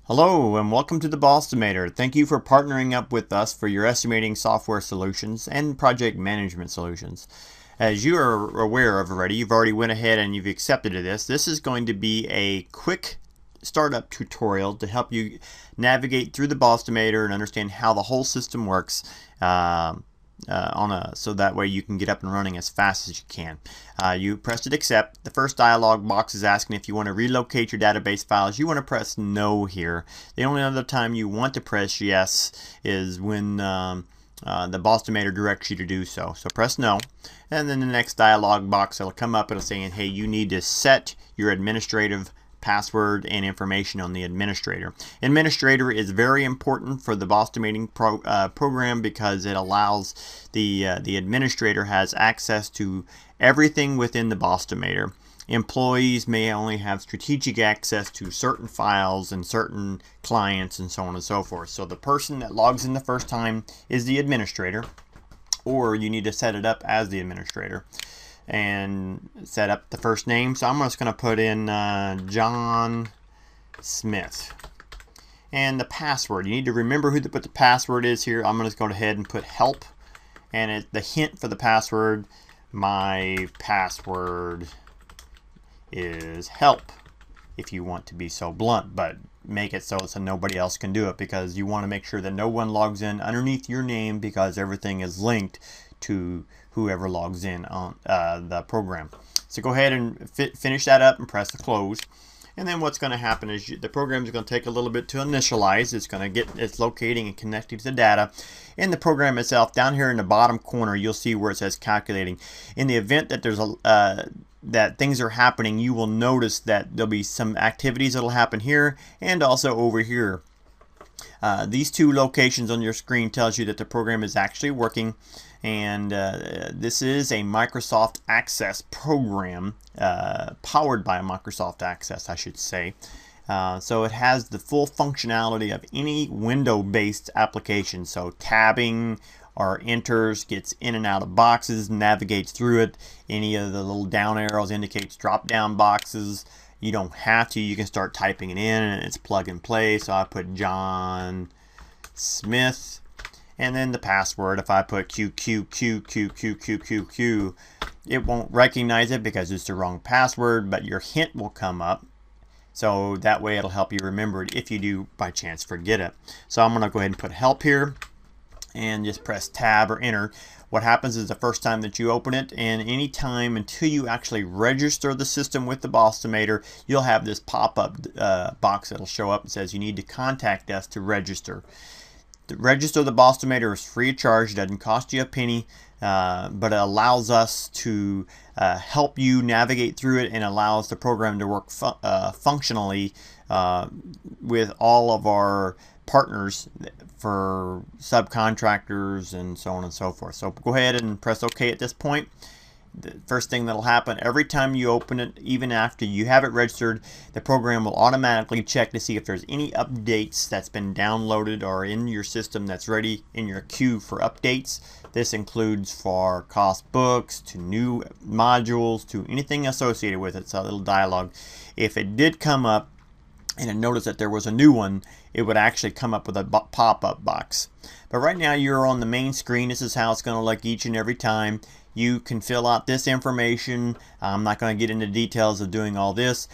Hello and welcome to the BOSStimator. Thank you for partnering up with us for your estimating software solutions and project management solutions. As you are aware of already, you've already went ahead and you've accepted this. This is going to be a quick startup tutorial to help you navigate through the BOSStimator and understand how the whole system works. So that way you can get up and running as fast as you can. You pressed accept. The first dialog box is asking if you want to relocate your database files. You want to press no here. The only other time you want to press yes is when the BOSStimator directs you to do so. So press no, and then the next dialog box will come up. It'll say, hey, you need to set your administrative password and information on the administrator. Administrator is very important for the BOSStimating program because it allows the administrator has access to everything within the BOSStimator. Employees may only have strategic access to certain files and certain clients and so on and so forth. So the person that logs in the first time is the administrator, or you need to set it up as the administrator and set up the first name. So I'm just going to put in John Smith, and the password, you need to remember what the password is here. I'm going to go ahead and put help, and the hint for the password, my password is help, if you want to be so blunt, but make it so nobody else can do it, because you want to make sure that no one logs in underneath your name, because everything is linked to whoever logs in on the program. So go ahead and finish that up and press the close. And then what's going to happen is the program is going to take a little bit to initialize. It's locating and connecting to the data. In the program itself, down here in the bottom corner, you'll see where it says calculating. In the event that there's that things are happening, you will notice that there'll be some activities that'll happen here and also over here. These two locations on your screen tells you that the program is actually working, and this is a Microsoft Access program, powered by Microsoft Access, I should say. So it has the full functionality of any window-based application. So tabbing or enters, gets in and out of boxes, navigates through it. Any of the little down arrows indicates drop-down boxes. You don't have to. You can start typing it in, and it's plug and play. So I put John Smith, and then the password. If I put QQQQQQQQ, it won't recognize it because it's the wrong password, but your hint will come up. So that way it'll help you remember it if you do by chance forget it. So I'm going to go ahead and put help here and just press tab or enter. What happens is the first time that you open it, and any time until you actually register the system with the BOSStimator, you'll have this pop-up box that'll show up and says you need to contact us to register. To register the BOSStimator is free of charge, doesn't cost you a penny, but it allows us to help you navigate through it and allows the program to work functionally with all of our partners for subcontractors and so on and so forth. So go ahead and press OK at this point. The first thing that'll happen every time you open it, even after you have it registered, the program will automatically check to see if there's any updates that's been downloaded or in your system that's ready in your queue for updates. This includes for cost books, to new modules, to anything associated with it. It's a little dialogue. If it did come up and it noticed that there was a new one, it would actually come up with a pop-up box. But right now you're on the main screen. This is how it's going to look each and every time. You can fill out this information. I'm not going to get into details of doing all this,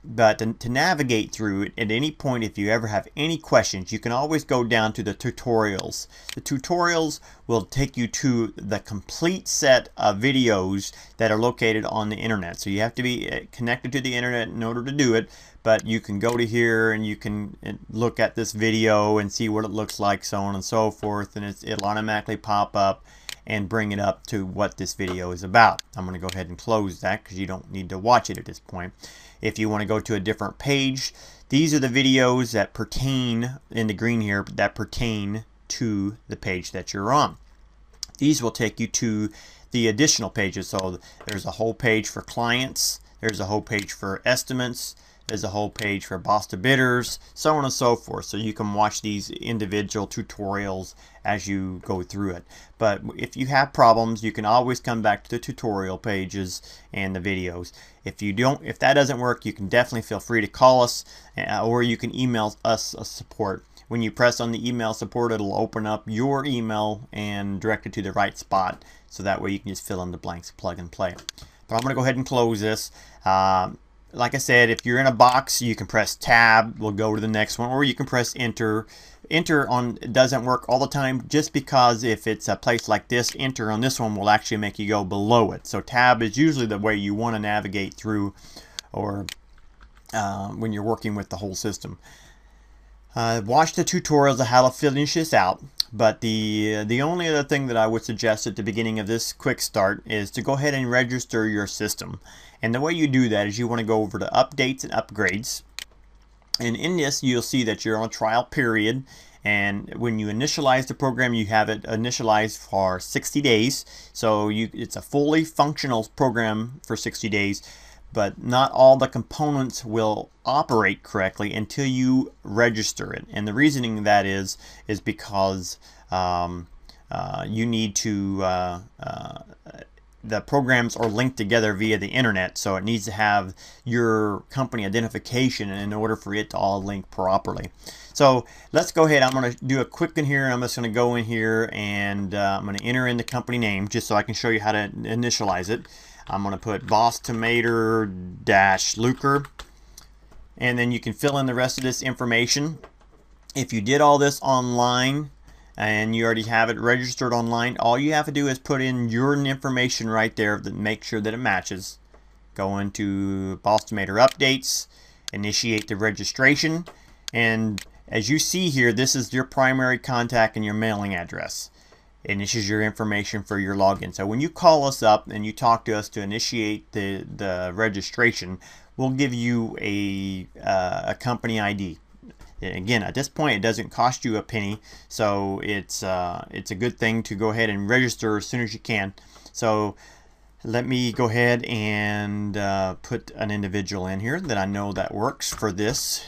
but to navigate through it at any point, if you ever have any questions, you can always go down to the tutorials. The tutorials will take you to the complete set of videos that are located on the internet. So you have to be connected to the internet in order to do it, but you can go to here and you can look at this video and see what it looks like, so on and so forth, and it'll automatically pop up and bring it up to what this video is about. I'm going to go ahead and close that because you don't need to watch it at this point. If you want to go to a different page, these are the videos that pertain, in the green here, that pertain to the page that you're on. These will take you to the additional pages. So there's a whole page for clients, there's a whole page for estimates, There's a whole page for BOSStimators, so on and so forth. So you can watch these individual tutorials as you go through it. But if you have problems, you can always come back to the tutorial pages and the videos. If that doesn't work, you can definitely feel free to call us, or you can email us a support. When you press on the email support, it'll open up your email and direct it to the right spot, so that way you can just fill in the blanks, plug and play. But I'm going to go ahead and close this. Like I said, if you're in a box, you can press tab, we'll go to the next one, or you can press enter. Enter on doesn't work all the time, just because if it's a place like this, enter on this one will actually make you go below it. So tab is usually the way you want to navigate through, or when you're working with the whole system. Watch the tutorials of how to finish this out. But the only other thing that I would suggest at the beginning of this quick start is to go ahead and register your system. And the way you do that is you want to go over to updates and upgrades. And in this, you'll see that you're on a trial period. And when you initialize the program, you have it initialized for 60 days. So it's a fully functional program for 60 days. But not all the components will operate correctly until you register it. And the reasoning that is because you need to the programs are linked together via the internet, so it needs to have your company identification in order for it to all link properly. So let's go ahead. I'm going to do a quick one here. I'm just going to go in here and I'm going to enter in the company name just so I can show you how to initialize it. I'm going to put BOSStimator-Luker, and then you can fill in the rest of this information. If you did all this online and you already have it registered online, all you have to do is put in your information right there to make sure that it matches. Go into BOSStimator updates, initiate the registration, and as you see here, this is your primary contact and your mailing address. And this is your information for your login. So when you call us up and you talk to us to initiate the registration, we'll give you a company ID. Again, at this point, it doesn't cost you a penny, so it's a good thing to go ahead and register as soon as you can. So let me go ahead and put an individual in here that I know that works for this,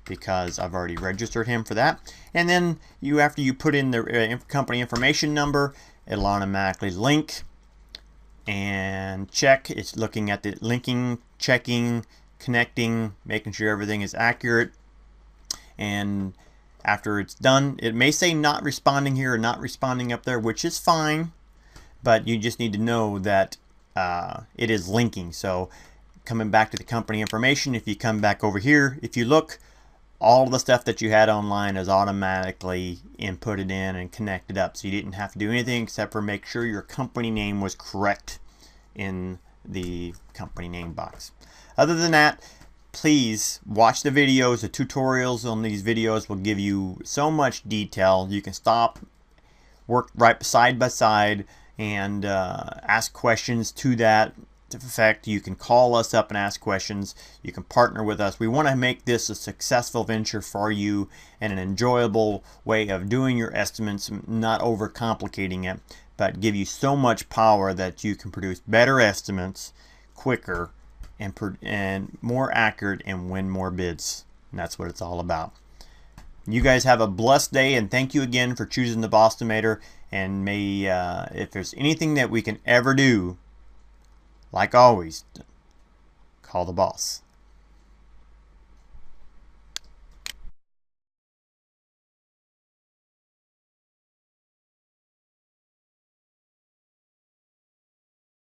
because I've already registered him for that. And then after you put in the company information number, it'll automatically link and check. It's looking at the linking, checking, connecting, making sure everything is accurate. And after it's done, it may say not responding here or not responding up there, which is fine, but you just need to know that it is linking. So coming back to the company information, if you come back over here, if you look, all the stuff that you had online is automatically inputted in and connected up. So you didn't have to do anything except for make sure your company name was correct in the company name box. Other than that, please watch the videos. The tutorials on these videos will give you so much detail. You can stop, work right side by side, and ask questions to that effect. You can call us up and ask questions. You can partner with us. We want to make this a successful venture for you and an enjoyable way of doing your estimates, not overcomplicating it, but give you so much power that you can produce better estimates quicker and more accurate and win more bids. And that's what it's all about. You guys have a blessed day, and thank you again for choosing the BOSStimator. And may if there's anything that we can ever do, like always, call the boss.